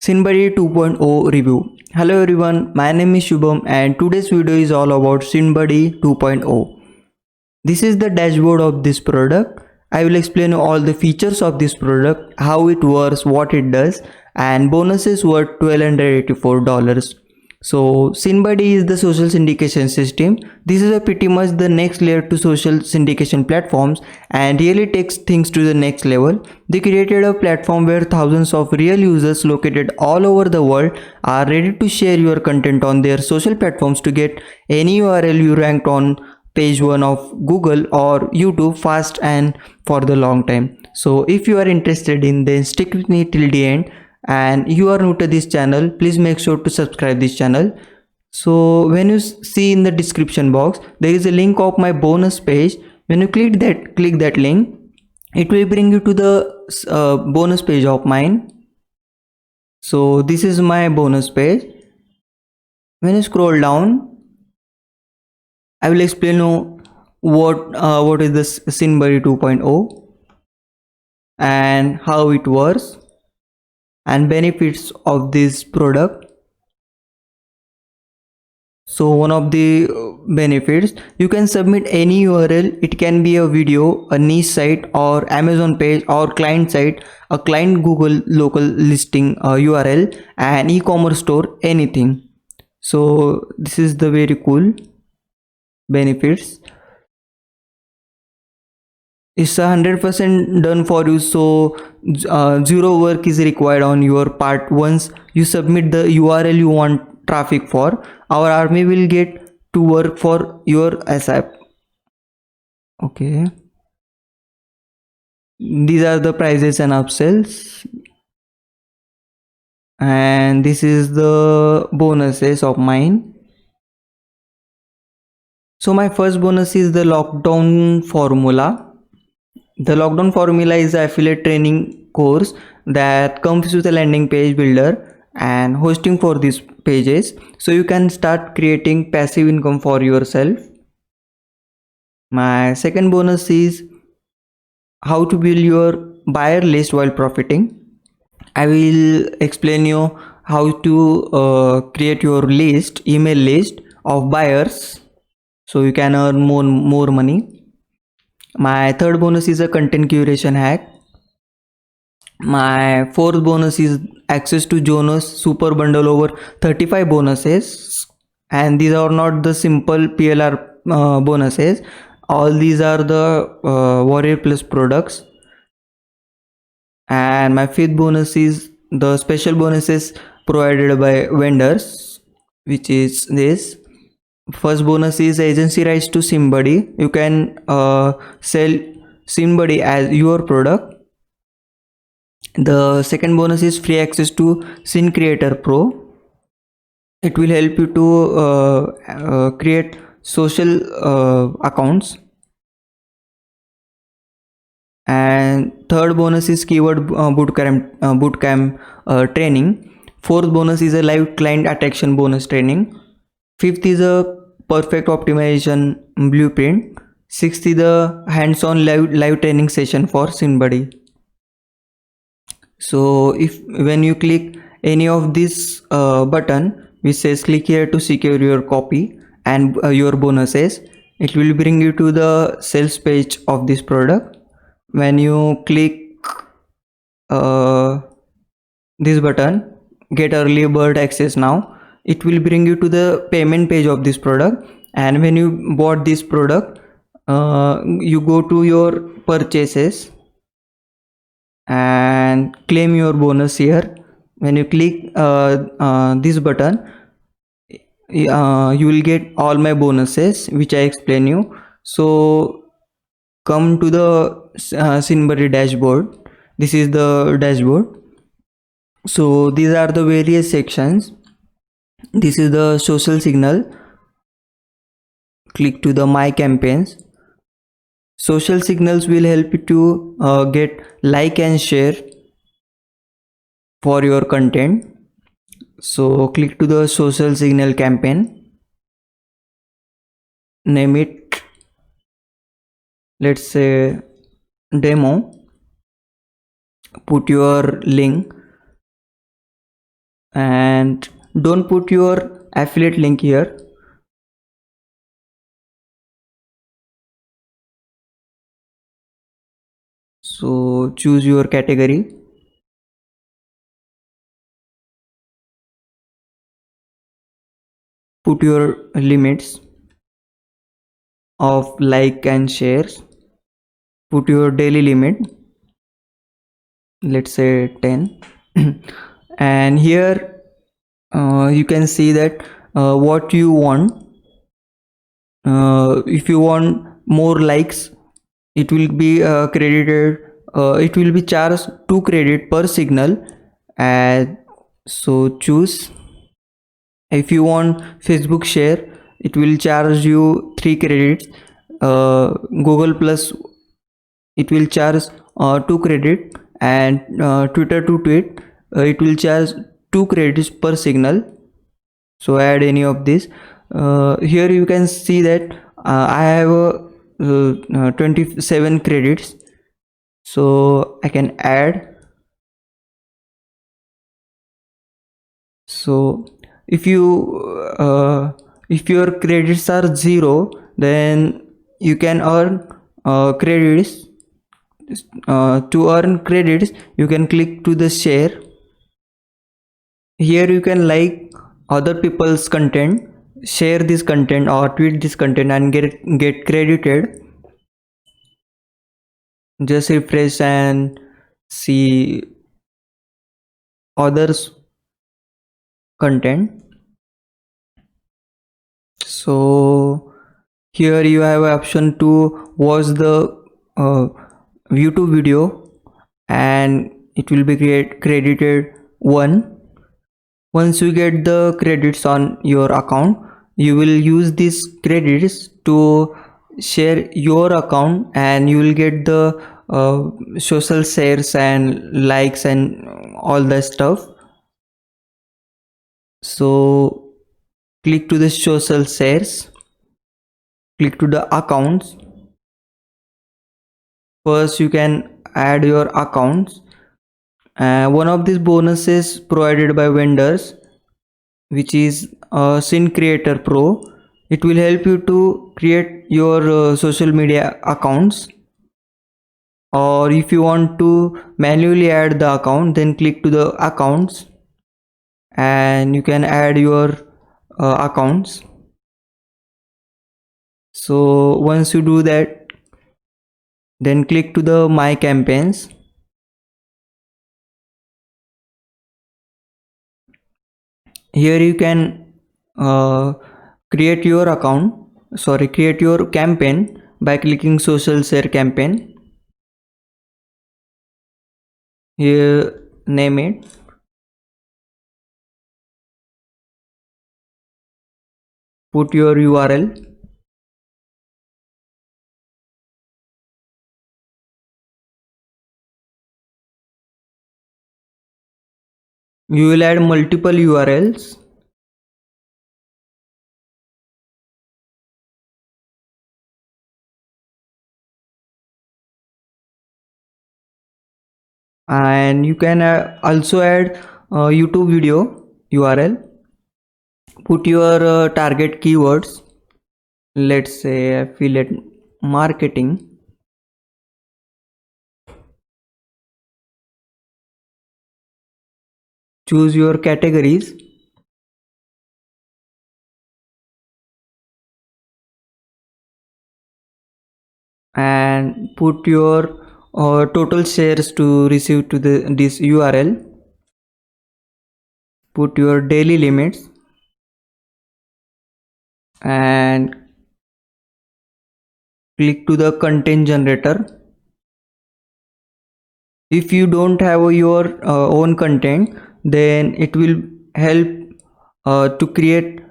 Synbuddy 2.0 review. Hello everyone, my name is Shubham and today's video is all about Synbuddy 2.0. This is the dashboard of this product. I will explain all the features of this product, how it works, what it does, and bonuses worth $1,284. So Synbuddy is the social syndication system. This is a pretty much the next layer to social syndication platforms and really takes things to the next level. They created a platform where thousands of real users located all over the world are ready to share your content on their social platforms to get any URL you ranked on page 1 of Google or YouTube fast and for the long time. So if you are interested in, then stick with me till the end, and you are new to this channel, please make sure to subscribe this channel. So when you see in the description box, there is a link of my bonus page. When you click that link, it will bring you to the bonus page of mine. So this is my bonus page. When you scroll down, I will explain you what is this Synbuddy 2.0 and how it works and benefits of this product. So one of the benefits, you can submit any URL. It can be a video, a niche site, or Amazon page, or client site, a client Google local listing URL, an e-commerce store, anything. So this is the very cool benefits. It's 100% done for you, so zero work is required on your part. Once you submit the URL you want traffic for, our army will get to work for your ASAP. Okay, these are the prices and upsells, and this is the bonuses of mine. So my first bonus is the lockdown formula. The lockdown formula is an affiliate training course that comes with a landing page builder and hosting for these pages, so you can start creating passive income for yourself. My second bonus is how to build your buyer list while profiting. I will explain you how to create your email list of buyers, so you can earn more money. My third bonus is a content curation hack. My fourth bonus is access to Jonas super bundle over 35 bonuses, and these are not the simple PLR bonuses. All these are the Warrior Plus products. And my fifth bonus is the special bonuses provided by vendors, which is this. First bonus is agency rights to Synbuddy. You can sell Synbuddy as your product. The second bonus is free access to Syn Creator Pro. It will help you to create social accounts. And third bonus is keyword bootcamp training. Fourth bonus is a live client attraction bonus training. Fifth is a perfect optimization blueprint. Sixth is the hands-on live training session for Synbuddy. So if when you click any of this button which says click here to secure your copy and your bonuses, it will bring you to the sales page of this product. When you click this button, get early bird access now, it will bring you to the payment page of this product. And when you bought this product, you go to your purchases and claim your bonus here. When you click this button, you will get all my bonuses which I explain you. So come to the Synbuddy dashboard. This is the dashboard. So these are the various sections. This is the social signal. Click to the my campaigns. Social signals will help you to get like and share for your content. So click to the social signal campaign, name it, let's say demo, put your link, and don't put your affiliate link here. So choose your category, put your limits of like and shares, put your daily limit, let's say 10. And here you can see that what you want. If you want more likes, it will be credited, it will be charged 2 credit per signal. And so choose. If you want Facebook share, it will charge you 3 credits. Google Plus, it will charge 2 credit, and Twitter to tweet, it will charge 2 credits per signal. So add any of this. Here you can see that I have 27 credits, so I can add. So if your credits are 0, then you can earn credits. To earn credits, you can click to the share. Here you can like other people's content, share this content or tweet this content and get credited. Just refresh and see others content. So here you have an option to watch the YouTube video, and it will be credited 1. Once you get the credits on your account, you will use these credits to share your account, and you will get the social shares and likes and all that stuff. So click to the social shares, click to the accounts. First you can add your accounts. One of these bonuses provided by vendors, which is Sin Creator Pro. It will help you to create your social media accounts. Or if you want to manually add the account, then click to the accounts and you can add your accounts. So once you do that, then click to the My Campaigns. Here you can create your create your campaign by clicking social share campaign. Here name it, put your URL, you will add multiple URLs. And you can also add YouTube video URL. Put your target keywords, let's say affiliate marketing. Choose your categories and put your total shares to receive to this URL. Put your daily limits and click to the content generator. If you don't have your own content, then it will help to create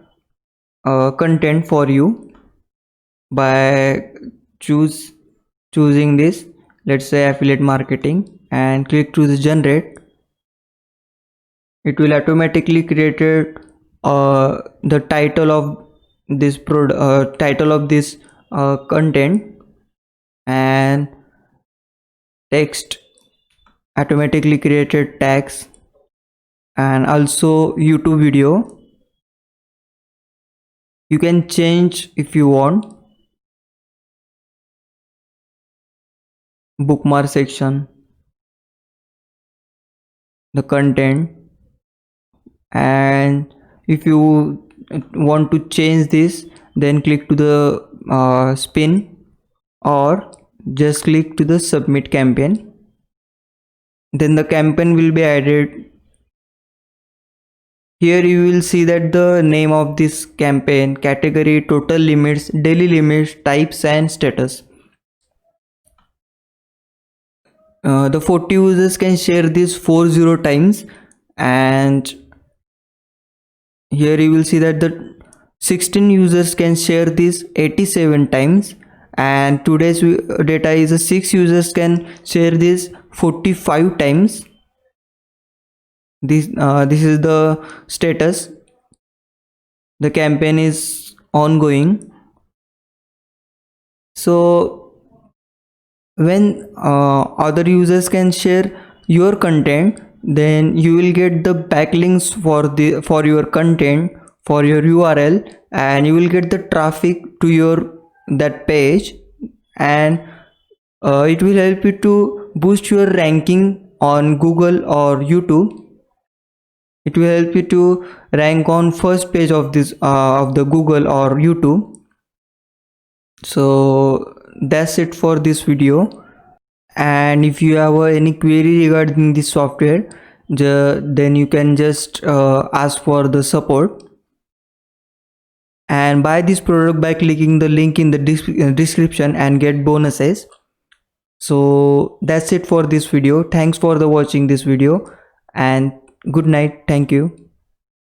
content for you by choosing this, let's say affiliate marketing, and click to the generate. It will automatically create the title of this content, and text automatically created tags, and also YouTube video. You can change if you want. Bookmark section, the content, and if you want to change this, then click to the spin, or just click to the submit campaign. Then the campaign will be added. Here you will see that the name of this campaign, category, total limits, daily limits, types and status. The 40 users can share this 40 times, and here you will see that the 16 users can share this 87 times, and today's data is 6 users can share this 45 times. This is the status. The campaign is ongoing. So when other users can share your content, then you will get the backlinks for your content, for your URL, and you will get the traffic to your that page, and it will help you to boost your ranking on Google or YouTube. It will help you to rank on first page of this of the Google or YouTube. So that's it for this video, and if you have any query regarding this software, then you can just ask for the support and buy this product by clicking the link in the description and get bonuses. So that's it for this video. Thanks for the watching this video, and good night. Thank you.